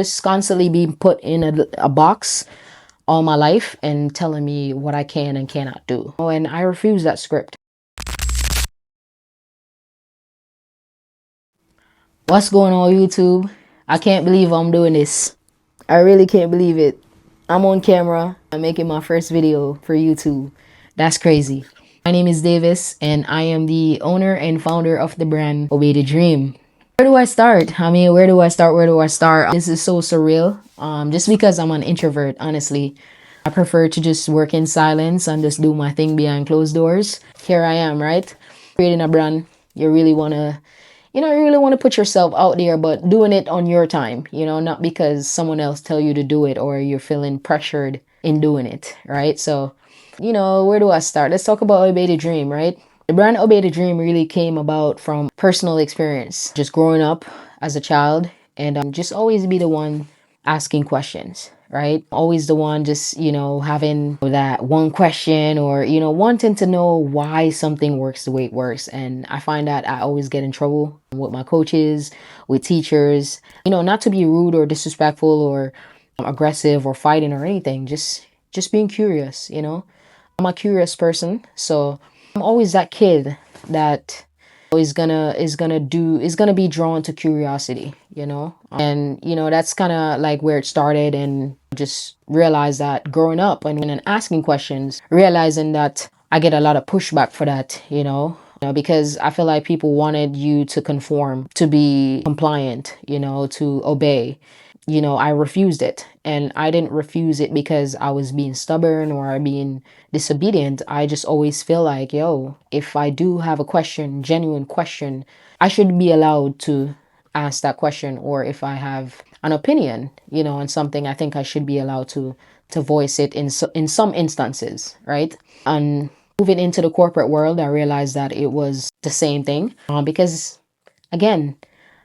Just constantly being put in a box all my life and telling me what I can and cannot do. And I refuse that script. What's going on, YouTube? I can't believe I'm doing this. I really can't believe it. I'm on camera. I'm making my first video for YouTube. That's crazy. My name is Davis and I am the owner and founder of the brand Obey the Dream. Where do I start? I mean, where do I start? Where do I start? This is so surreal. Just because I'm an introvert, honestly. I prefer to just work in silence and just do my thing behind closed doors. Here I am, right? Creating a brand. You really want to put yourself out there, but doing it on your time, not because someone else tell you to do it or you're feeling pressured in doing it, right? So, where do I start? Let's talk about Obey the Dream, right? The brand Obey the Dream really came about from personal experience, just growing up as a child and just always be the one asking questions, right? Always the one just, having that one question or, wanting to know why something works the way it works. And I find that I always get in trouble with my coaches, with teachers, not to be rude or disrespectful or aggressive or fighting or anything, just being curious, I'm a curious person. So I'm always that kid that is gonna be drawn to curiosity, and that's kind of like where it started, and just realized that growing up and when asking questions, realizing that I get a lot of pushback for that, because I feel like people wanted you to conform, to be compliant, to obey. I refused it, and I didn't refuse it because I was being stubborn or being disobedient. I just always feel like, yo, if I do have a question, genuine question, I should be allowed to ask that question. Or if I have an opinion, on something, I think I should be allowed to voice it in some instances, right? And moving into the corporate world, I realized that it was the same thing, because again,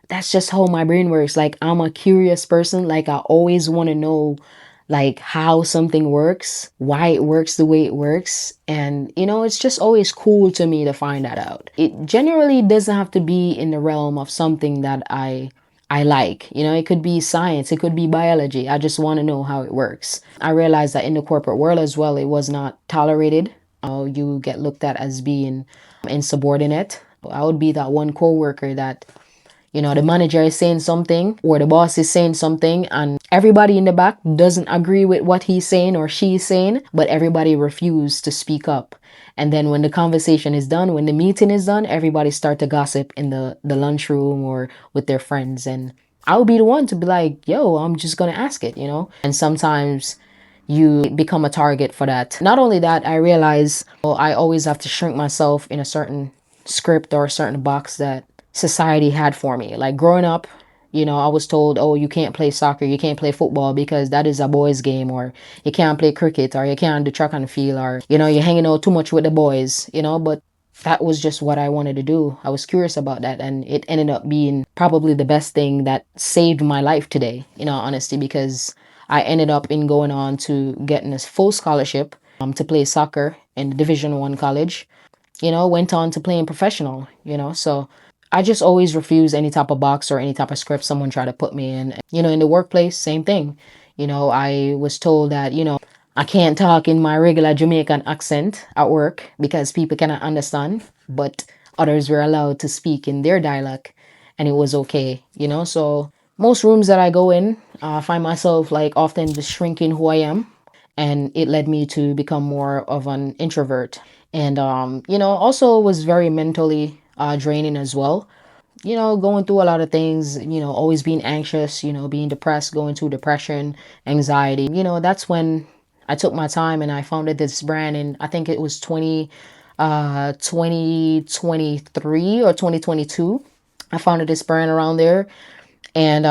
that's just how my brain works. Like, I'm a curious person. Like, I always want to know like how something works, why it works the way it works. And it's just always cool to me to find that out. It generally doesn't have to be in the realm of something that I like. It could be science, it could be biology. I just want to know how it works. I realized that in the corporate world as well, it was not tolerated. You get looked at as being insubordinate. I would be that one coworker that the manager is saying something or the boss is saying something and everybody in the back doesn't agree with what he's saying or she's saying, but everybody refused to speak up. And then when the conversation is done, when the meeting is done, everybody start to gossip in the lunchroom or with their friends. And I'll be the one to be like, yo, I'm just going to ask it, And sometimes you become a target for that. Not only that, I realize, well, I always have to shrink myself in a certain script or a certain box that society had for me. Like growing up, I was told, oh, you can't play soccer, you can't play football because that is a boys' game, or you can't play cricket, or you can't do track and field, or you're hanging out too much with the boys, but that was just what I wanted to do. I was curious about that, and it ended up being probably the best thing that saved my life today, honestly, because I ended up in going on to getting a full scholarship to play soccer in the Division 1 college. Went on to playing professional, so I just always refuse any type of box or any type of script someone tried to put me in. In the workplace, same thing. I was told that, I can't talk in my regular Jamaican accent at work because people cannot understand, but others were allowed to speak in their dialect and it was okay, So most rooms that I go in, I find myself like often just shrinking who I am, and it led me to become more of an introvert. And also was very mentally draining as well, going through a lot of things, always being anxious, being depressed, going through depression, anxiety. That's when I took my time and I founded this brand. And I think it was 2023 or 2022. I founded this brand around there. And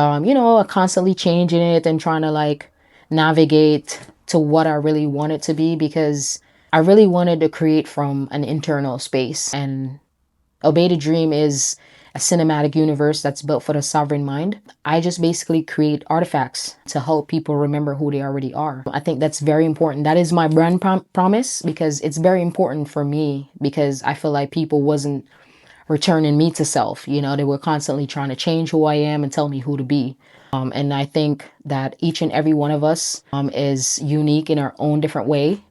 constantly changing it and trying to like navigate to what I really want it to be, because I really wanted to create from an internal space. And Obey the Dream is a cinematic universe that's built for the sovereign mind. I just basically create artifacts to help people remember who they already are. I think that's very important. That is my brand promise, because it's very important for me, because I feel like people wasn't returning me to self. They were constantly trying to change who I am and tell me who to be. And I think that each and every one of us is unique in our own different way.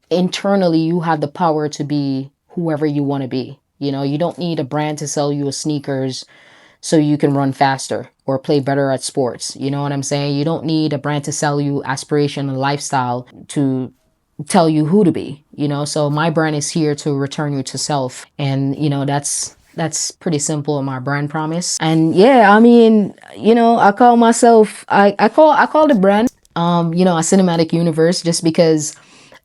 Internally, you have the power to be whoever you want to be. You know, you don't need a brand to sell you a sneakers so you can run faster or play better at sports. You know what I'm saying? You don't need a brand to sell you aspiration and lifestyle to tell you who to be, you know? So my brand is here to return you to self. And, you know, that's pretty simple in my brand promise. And yeah, I mean, you know, I call myself, I call the brand, you know, a cinematic universe, just because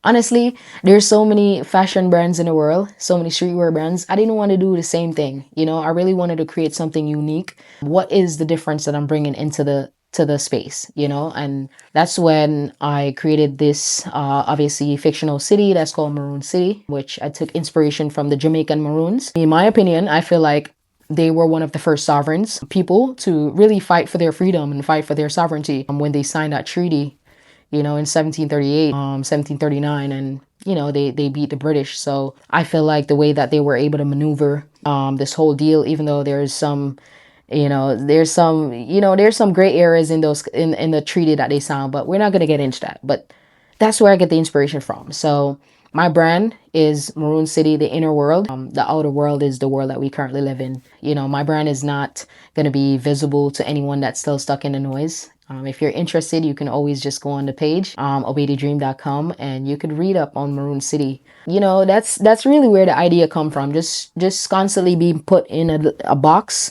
honestly, there's so many fashion brands in the world, so many streetwear brands. I didn't want to do the same thing. You know, I really wanted to create something unique. What is the difference that I'm bringing into the space, you know? And that's when I created this obviously fictional city that's called Maroon City, which I took inspiration from the Jamaican Maroons. In my opinion, I feel like they were one of the first sovereigns people to really fight for their freedom and fight for their sovereignty when they signed that treaty, you know, in 1738, 1739, and, you know, they beat the British. So I feel like the way that they were able to maneuver this whole deal, even though there's some, you know, there's some gray areas in those, in the treaty that they signed, but we're not going to get into that. But that's where I get the inspiration from. So my brand is Maroon City, the inner world. The outer world is the world that we currently live in. You know, my brand is not going to be visible to anyone that's still stuck in the noise. If you're interested, you can always just go on the page, obaydidream.com, and you could read up on Maroon City. You know, that's really where the idea come from. Just constantly being put in a box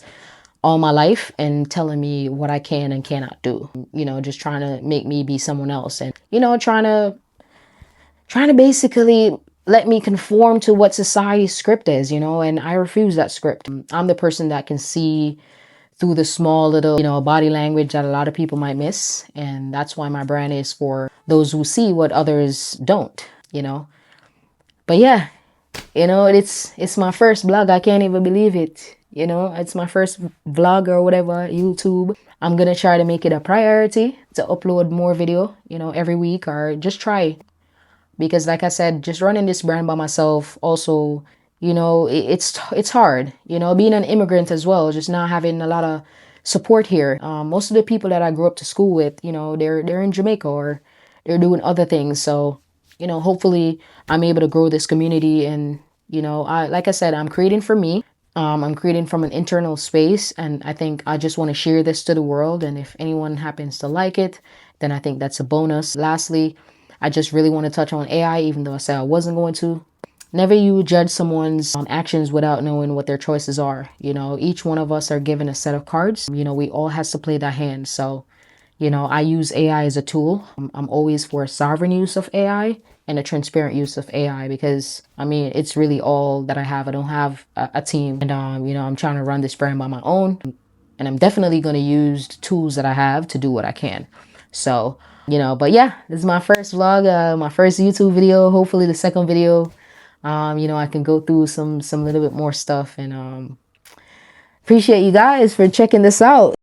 all my life and telling me what I can and cannot do. You know, just trying to make me be someone else, and, you know, trying to basically let me conform to what society's script is, you know, and I refuse that script. I'm the person that can see through the small little, you know, body language that a lot of people might miss. And that's why my brand is for those who see what others don't, you know. But yeah, you know, it's my first blog. I can't even believe it. You know, it's my first vlog or whatever, YouTube. I'm going to try to make it a priority to upload more video, you know, every week, or just try. Because like I said, just running this brand by myself also, you know, it's hard, you know, being an immigrant as well, just not having a lot of support here. Most of the people that I grew up to school with, you know, they're in Jamaica or they're doing other things. So, you know, hopefully I'm able to grow this community. And, you know, like I said, I'm creating for me. I'm creating from an internal space, and I think I just want to share this to the world. And if anyone happens to like it, then I think that's a bonus. Lastly, I just really want to touch on AI, even though I said I wasn't going to. Never you judge someone's actions without knowing what their choices are. You know, each one of us are given a set of cards. You know, we all has to play that hand. So, you know, I use AI as a tool. I'm always for a sovereign use of AI and a transparent use of AI, because I mean, it's really all that I have. I don't have a team, and you know, I'm trying to run this brand by my own, and I'm definitely going to use the tools that I have to do what I can. So, you know, but yeah, this is my first vlog, my first YouTube video. Hopefully the second video, you know, I can go through some little bit more stuff, and appreciate you guys for checking this out.